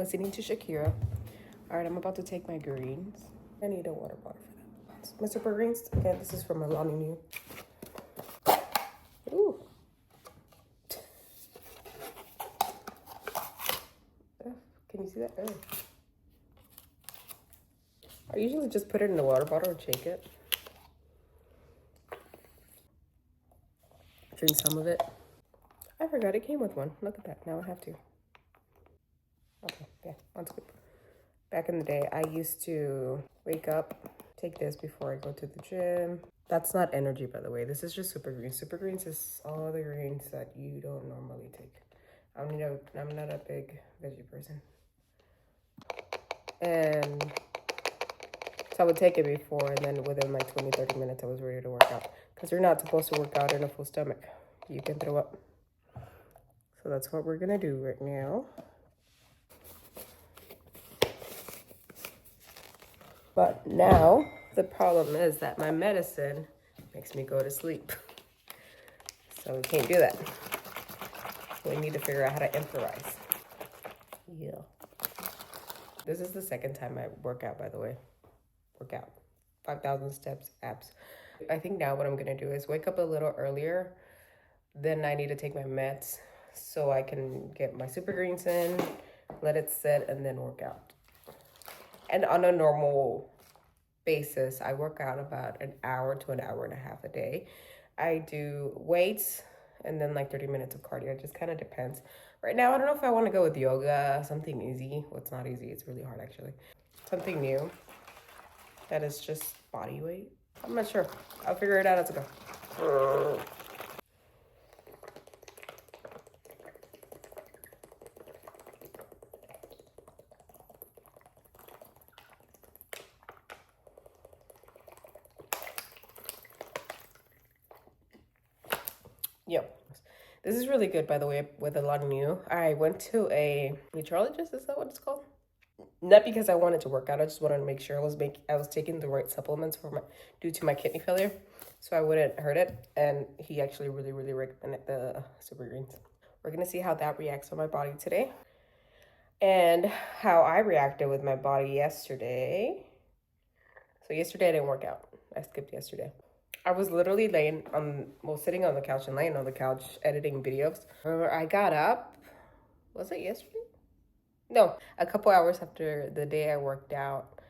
listening to Shakira. All right, I'm about to take my greens. I need a water bottle for that. My super greens, again, this is from Milani New. Ooh. Can you see that? Oh. I usually just put it in the water bottle and shake it. Drink some of it. I forgot it came with one. Look at that. Now I have to. Okay, yeah, one scoop. Back in the day, I used to wake up, take this before I go to the gym. That's not energy, by the way. This is just super greens. Super greens is all the greens that you don't normally take. I'm not a big veggie person. And so I would take it before, and then within like 20, 30 minutes, I was ready to work out. Because you're not supposed to work out in a full stomach. You can throw up. So that's what we're gonna do right now. But now, the problem is that my medicine makes me go to sleep. So we can't do that. We need to figure out how to improvise. Yeah. This is the second time I work out, by the way. Work out. 5,000 steps, abs. I think now what I'm gonna do is wake up a little earlier. Then I need to take my meds so I can get my super greens in, let it sit, and then work out. And on a normal basis, I work out about an hour to an hour and a half a day. I do weights and then like 30 minutes of cardio. It just kind of depends. Right now, I don't know if I want to go with yoga, something easy. Well, it's not easy. It's really hard, actually. Something new that is just body weight. I'm not sure. I'll figure it out as I go. Yep. This is really good, by the way, with a lot of new. I went to a meteorologist, is that what it's called? Not because I wanted to work out, I just wanted to make sure I was taking the right supplements due to my kidney failure, so I wouldn't hurt it. And he actually really, really recommended the super greens. We're gonna see how that reacts on my body today, and how I reacted with my body yesterday. So yesterday I didn't work out. I skipped yesterday. I was literally sitting on the couch and laying on the couch editing videos. I got up, was it yesterday? No, a couple hours after the day I worked out.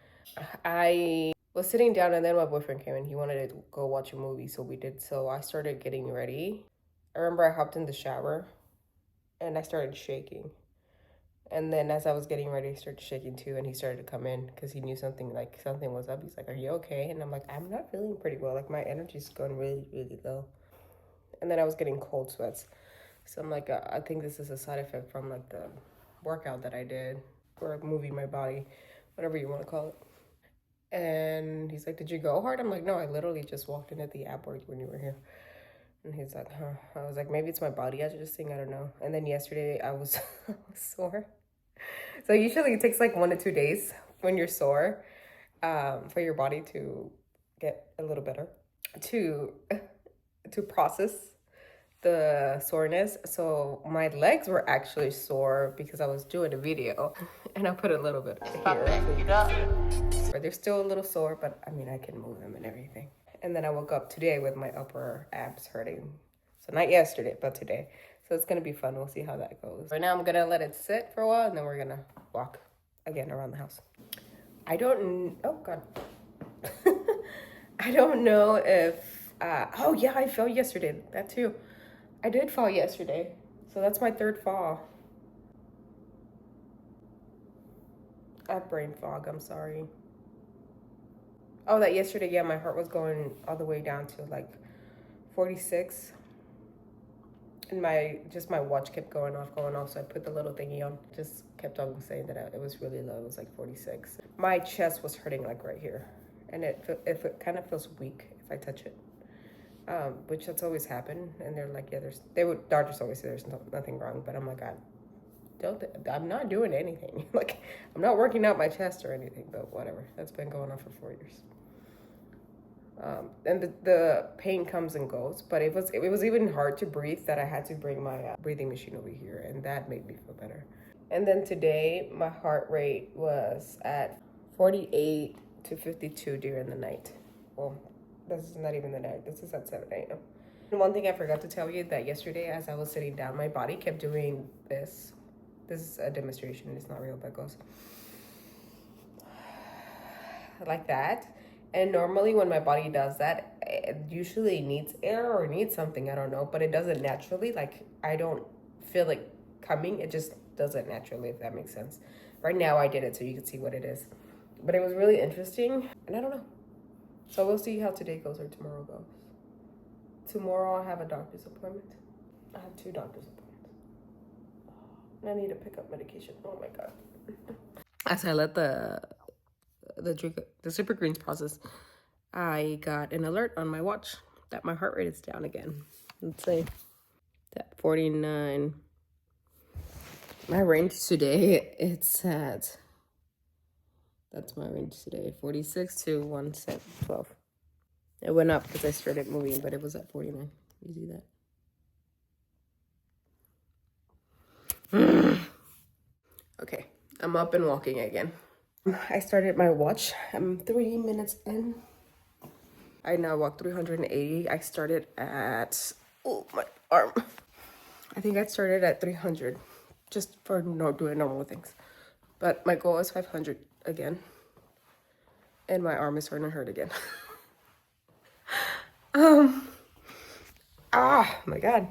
I was sitting down and then my boyfriend came in. He wanted to go watch a movie, so we did. So I started getting ready. I remember I hopped in the shower and I started shaking. And then as I was getting ready, I started shaking too, and he started to come in because he knew something was up. He's like, "Are you okay?" And I'm like, "I'm not feeling pretty well. Like my energy's going really, really low." And then I was getting cold sweats. So I'm like, I think this is a side effect from like the workout that I did, or moving my body, whatever you want to call it. And he's like, "Did you go hard?" I'm like, "No, I literally just walked in at the airport when you were here." And he's like, "Huh." I was like, "Maybe it's my body adjusting, I don't know." And then yesterday I was sore. So usually it takes like 1 to 2 days when you're sore for your body to get a little better, to process the soreness. So my legs were actually sore because I was doing a video, and I put a little bit here. But they're still a little sore, but I mean, I can move them and everything. And then I woke up today with my upper abs hurting. So not yesterday, but today. So it's gonna be fun. We'll see how that goes. Right now I'm gonna let it sit for a while, and then we're gonna walk again around the house. I don't, oh God. I don't know if, oh yeah, I fell yesterday, that too. I did fall yesterday. So that's my third fall. I have brain fog, I'm sorry. Oh, that yesterday, yeah, my heart was going all the way down to like 46. And my watch kept going off. So I put the little thingy on. Just kept on saying that it was really low. It was like 46. My chest was hurting like right here. And it kind of feels weak if I touch it. Which that's always happened. And they're like, yeah, doctors always say there's nothing wrong. But I'm like, I'm not doing anything. Like, I'm not working out my chest or anything, but whatever. That's been going on for 4 years. And the pain comes and goes, but it was even hard to breathe that I had to bring my breathing machine over here, and that made me feel better. And then today, my heart rate was at 48 to 52 during the night. Well, this is not even the night. This is at 7 a.m. And one thing I forgot to tell you that yesterday, as I was sitting down, my body kept doing this. This is a demonstration. It's not real, but it goes like that. And normally when my body does that, it usually needs air or needs something, I don't know, but it doesn't naturally. Like, I don't feel it coming. It just does it naturally, if that makes sense. Right now I did it so you can see what it is. But it was really interesting, and I don't know. So we'll see how today goes or tomorrow goes. Tomorrow I have a doctor's appointment. I have 2 doctor's appointments. And I need to pick up medication. Oh my God. As I let the super greens process, I got an alert on my watch that my heart rate is down again. Let's say that 49. My range today, it's at, that's my range today, 46 to 112. It went up because I started moving, but it was at 49. You see that? Okay, I'm up and walking again. I started my watch. I'm 3 minutes in. I now walk 380. I started at, oh, my arm. I think I started at 300 just for doing normal things. But my goal is 500 again. And my arm is starting to hurt again. My God.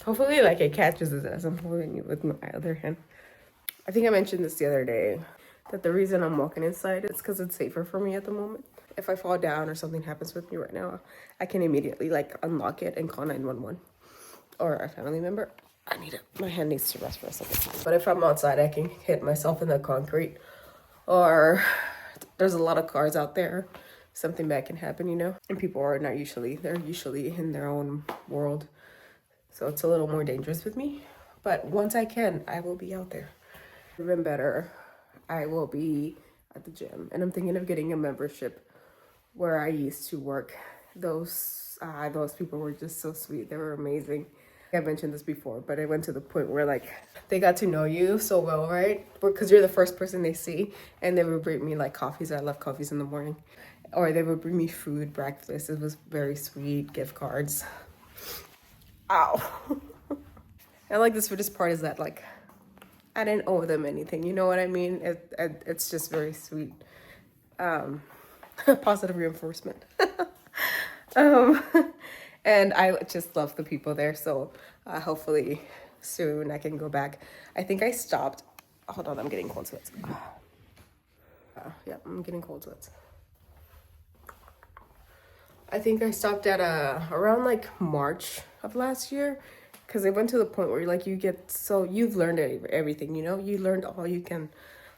Hopefully, like, it catches this as I'm holding it with my other hand. I think I mentioned this the other day, that the reason I'm walking inside is because it's safer for me at the moment. If I fall down or something happens with me right now, I can immediately, like, unlock it and call 911. Or a family member. My hand needs to rest for a second. But if I'm outside, I can hit myself in the concrete. Or there's a lot of cars out there. Something bad can happen, you know? And people are not usually, they're usually in their own world. So it's a little more dangerous with me. But once I can, I will be out there. Even better, I will be at the gym. And I'm thinking of getting a membership where I used to work. Those people were just so sweet. They were amazing. I mentioned this before, but I went to the point where, like, they got to know you so well, right? Because you're the first person they see, and they would bring me, like, coffees. I love coffees in the morning. Or they would bring me food, breakfast. It was very sweet, gift cards. Ow. And, like, the sweetest part is that, like, I didn't owe them anything. You know what I mean? It's just very sweet. Positive reinforcement. And I just love the people there. So hopefully soon I can go back. I think I stopped. Hold on, I'm getting cold sweats. Yeah, I'm getting cold sweats. I think I stopped at around like March of last year, because it went to the point where, like, you've learned everything, you know? You learned all you can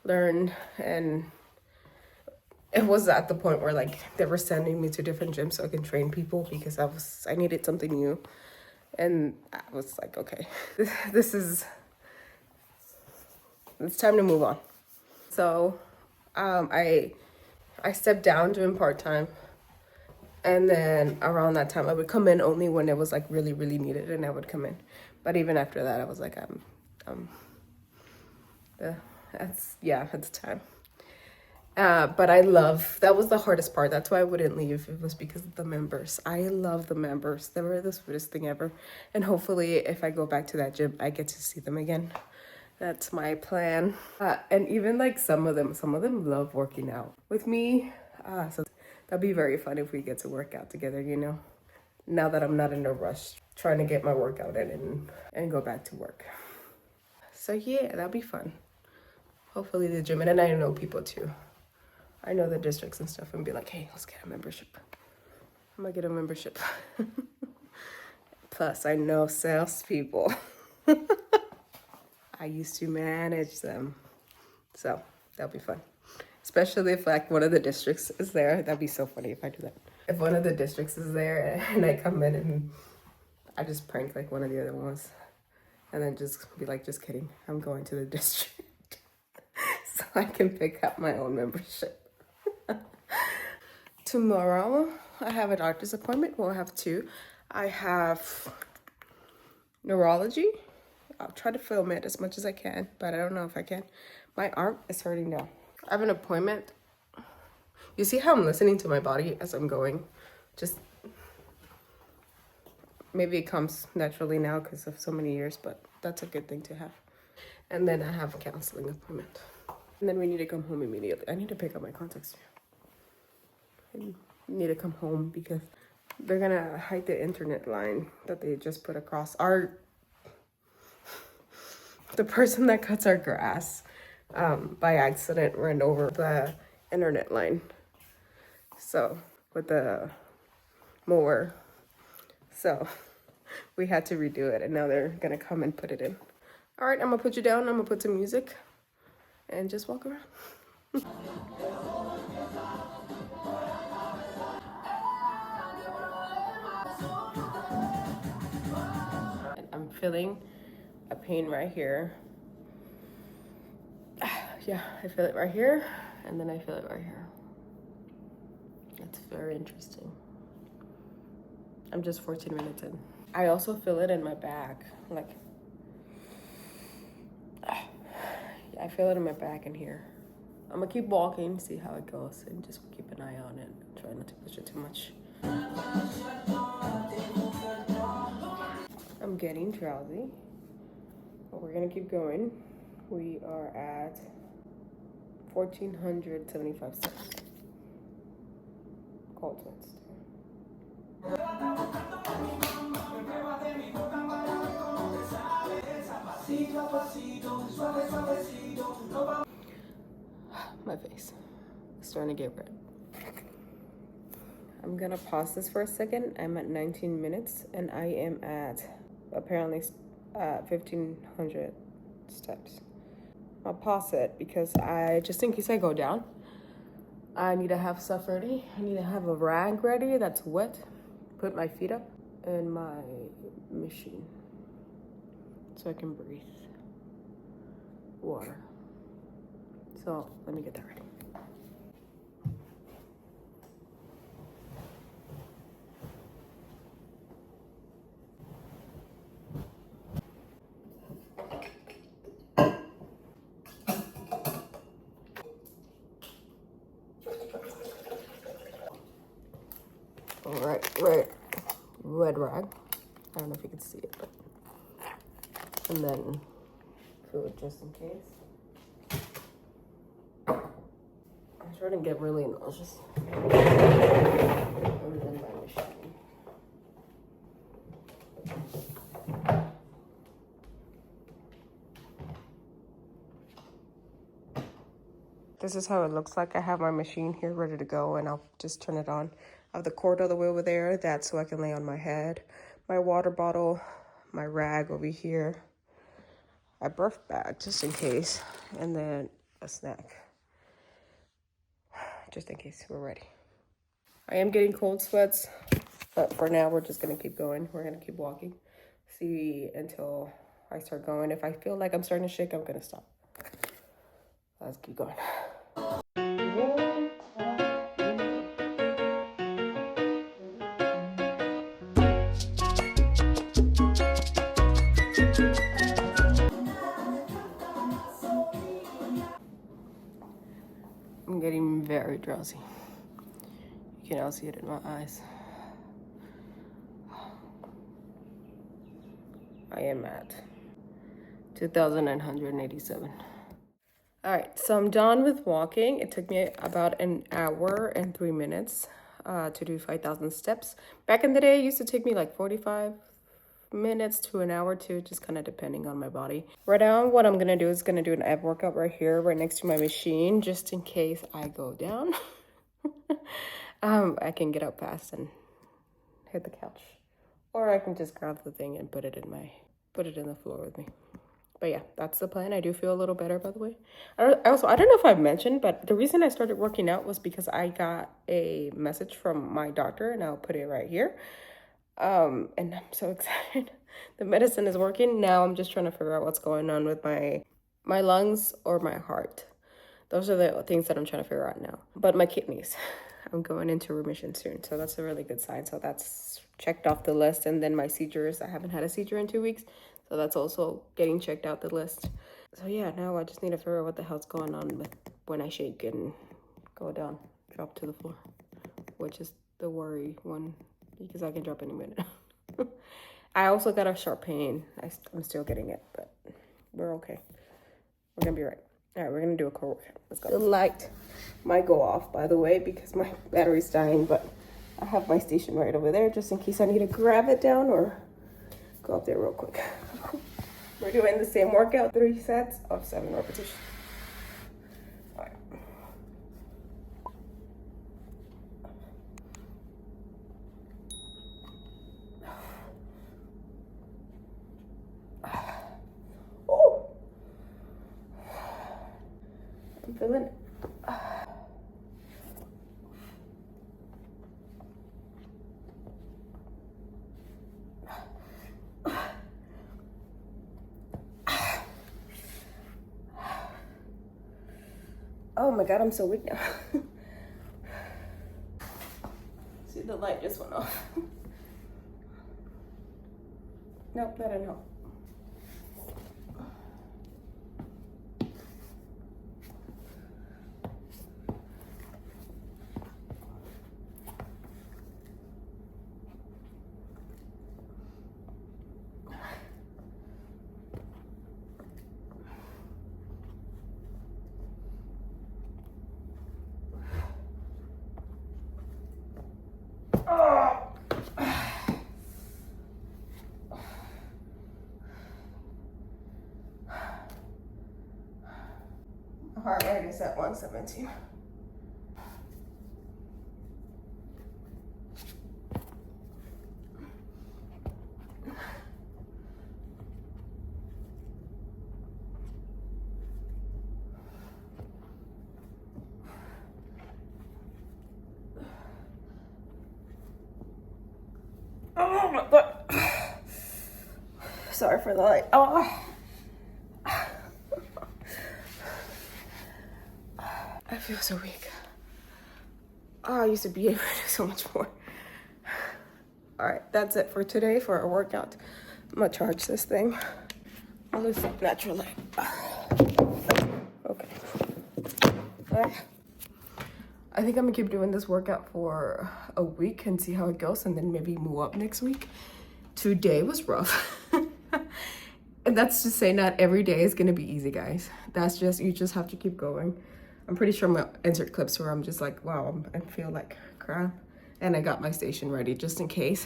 learn, and it was at the point where, like, they were sending me to different gyms so I can train people, because I needed something new. And I was like, okay, it's time to move on. So I stepped down doing part-time. And then around that time, I would come in only when it was, like, really, really needed, and I would come in. But even after that, I was like, it's time. But that was the hardest part. That's why I wouldn't leave. It was because of the members. I love the members. They were the sweetest thing ever. And hopefully, if I go back to that gym, I get to see them again. That's my plan. And even, like, some of them love working out with me. So that'd be very fun if we get to work out together, you know? Now that I'm not in a rush, trying to get my workout in and go back to work. So yeah, that'd be fun. Hopefully the gym, and then I know people too. I know the districts and stuff, and be like, hey, let's get a membership. I'm gonna get a membership. Plus, I know salespeople. I used to manage them. So that'll be fun. Especially if, like, one of the districts is there. That'd be so funny if I do that. If one of the districts is there and I come in and I just prank, like, one of the other ones. And then just be like, just kidding. I'm going to the district. So I can pick up my own membership. Tomorrow, I have a doctor's appointment. Well, I have 2. I have neurology I'll try to film it as much as I can, but I don't know if I can. My arm is hurting now. I have an appointment. You see how I'm listening to my body as I'm going? Just maybe it comes naturally now because of so many years, but that's a good thing to have. And then I have a counseling appointment. And then we need to come home immediately. I need to pick up my contacts. I need to come home because they're gonna hide the internet line that they just put across the person that cuts our grass by accident ran over the internet line. So with the mower. So we had to redo it and now they're gonna come and put it in. All right, I'm gonna put you down. I'm gonna put some music and just walk around. And I'm feeling a pain right here. Yeah, I feel it right here, and then I feel it right here. It's very interesting. I'm just 14 minutes in. I also feel it in my back, like, I feel it in my back and here. I'm gonna keep walking, see how it goes, and just keep an eye on it. Try not to push it too much. I'm getting drowsy, but we're gonna keep going. We are at 1,475 steps. Cold sweats. My face is starting to get red. I'm gonna pause this for a second. I'm at 19 minutes and I am at apparently 1,500 steps. I'll pause it because just in case I go down, I need to have stuff ready. I need to have a rag ready that's wet. Put my feet up in my machine so I can breathe. Water. So let me get that ready. All right, red rag. I don't know if you can see it, but and then food just in case. I'm trying to get really nauseous. And then my machine. This is how it looks like. I have my machine here ready to go and I'll just turn it on. I have the cord all the way over there. That's so I can lay on my head. My water bottle, my rag over here. A birth bag just in case. And then a snack. Just in case we're ready. I am getting cold sweats, but for now we're just gonna keep going. We're gonna keep walking. See until I start going. If I feel like I'm starting to shake, I'm gonna stop. Let's keep going. I'm getting very drowsy. You can now see it in my eyes. I am at 2,987. All right, so I'm done with walking. It took me about an hour and 3 minutes to do 5,000 steps. Back in the day, it used to take me like 45 minutes to an hour too, just kind of depending on my body. Right now, what I'm gonna do is gonna do an ab workout right here, right next to my machine, just in case I go down. I can get up fast and hit the couch, or I can just grab the thing and put it in the floor with me. But yeah, that's the plan. I do feel a little better, by the way. I don't know if I've mentioned, but the reason I started working out was because I got a message from my doctor, and I'll put it right here. And I'm so excited. The medicine is working. Now I'm just trying to figure out what's going on with my lungs or my heart. Those are the things that I'm trying to figure out now. But my kidneys, I'm going into remission soon. So that's a really good sign. So that's checked off the list. And then my seizures, I haven't had a seizure in 2 weeks. So that's also getting checked out the list. So yeah, now I just need to figure out what the hell's going on with when I shake and go down, drop to the floor, which is the worry one because I can drop any minute. I also got a sharp pain. I'm still getting it, but we're okay. We're gonna be right. All right, we're gonna do a core workout. Let's go. The light might go off, by the way, because my battery's dying, but I have my station right over there just in case I need to grab it down or go up there real quick. We're doing the same workout, 3 sets of 7 repetitions. All right. Oh, I'm feeling it. Oh my God, I'm so weak now. See, the light just went off. Nope, that didn't help. Heart rate is at 117. Oh my God. Sorry for the light. Oh. I feel so weak. Oh, I used to be able to do so much more. All right, that's it for today for our workout. I'm gonna charge this thing. I'll lose natural light. Okay. All right. I think I'm gonna keep doing this workout for a week and see how it goes, and then maybe move up next week. Today was rough. And that's to say not every day is gonna be easy, guys. That's just, you just have to keep going. I'm pretty sure I'm gonna insert clips where I'm just like, wow, I feel like crap. And I got my station ready just in case.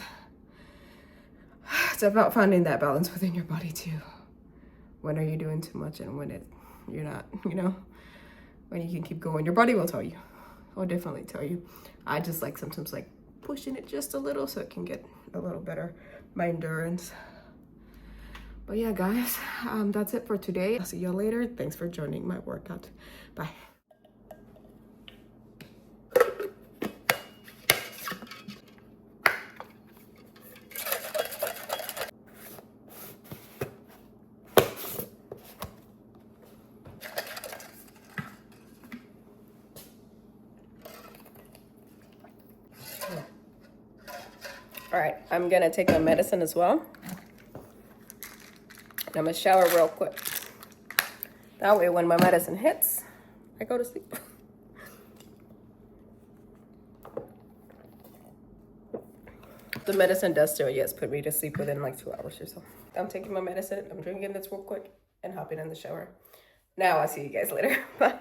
It's about finding that balance within your body too. When are you doing too much and when you're not, you know? When you can keep going, your body will tell you. I'll definitely tell you. I just like sometimes like pushing it just a little so it can get a little better, my endurance. But yeah, guys, that's it for today. I'll see y'all later. Thanks for joining my workout. Bye. All right, I'm gonna take my medicine as well. I'm gonna shower real quick. That way when my medicine hits, I go to sleep. The medicine does still, yes, put me to sleep within like 2 hours or so. I'm taking my medicine, I'm drinking this real quick and hopping in the shower. Now I'll see you guys later. Bye.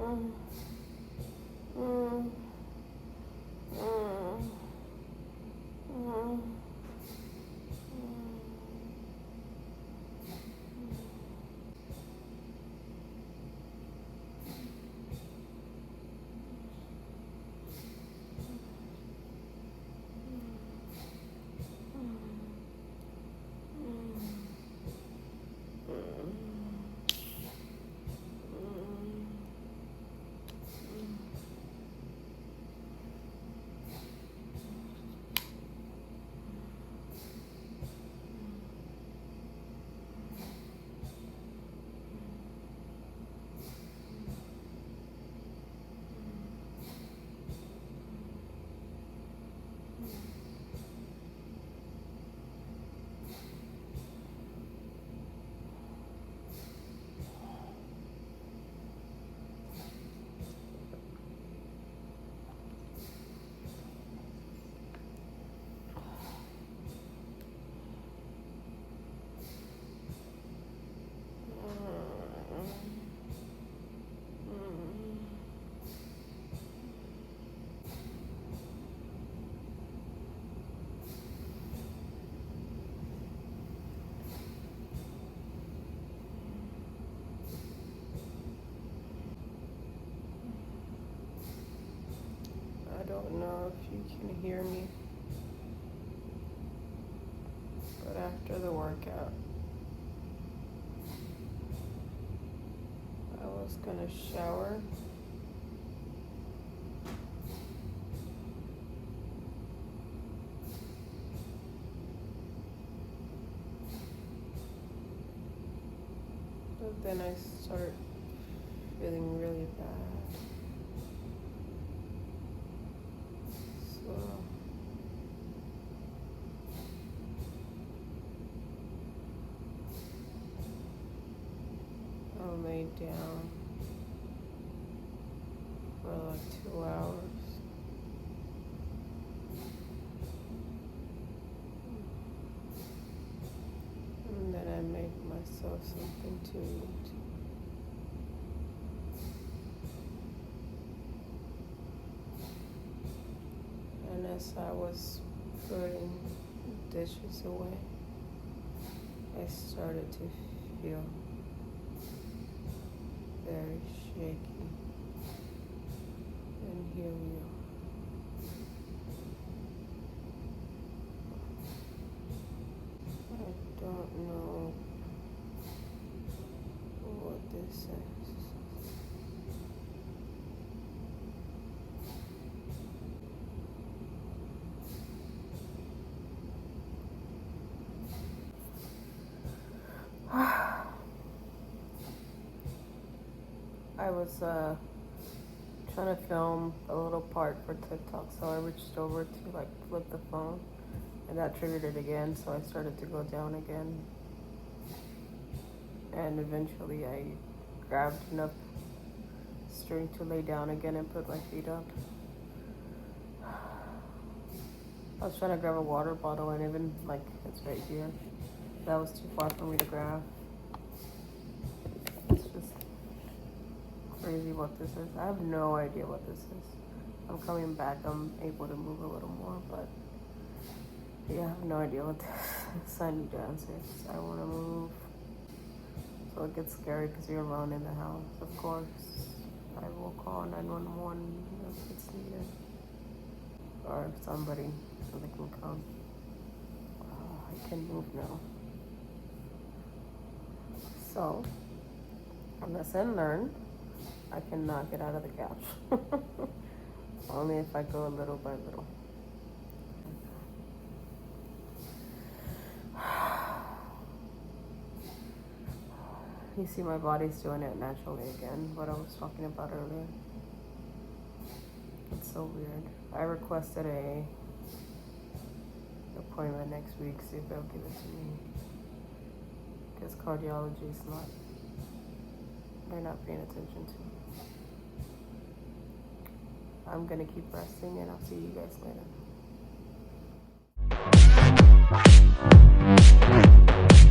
I don't know if you can hear me, but after the workout, I was gonna shower. But then I start feeling really bad. So I lay down for like 2 hours. And then I make myself something to eat. And as I was putting dishes away, I started to feel very shaky. And here we are. I don't know what this is. I was trying to film a little part for TikTok, so I reached over to like flip the phone, and that triggered it again, so I started to go down again. And eventually I grabbed enough strength to lay down again and put my feet up. I was trying to grab a water bottle, and even like it's right here, that was too far for me to grab. It's just crazy what this is. I have no idea what this is. I'm coming back, I'm able to move a little more, but yeah, I have no idea what this sign dance is. I want to move. So it gets scary because you're alone in the house. Of course, I will call 911 if it's needed. Or if somebody can come. I can move now. So, lesson learned. I cannot get out of the couch. Only if I go little by little. You see my body's doing it naturally again, what I was talking about earlier. It's so weird. I requested a appointment next week, see if they'll give it to me. Because cardiology is not, they're not paying attention to me. I'm gonna keep resting and I'll see you guys later.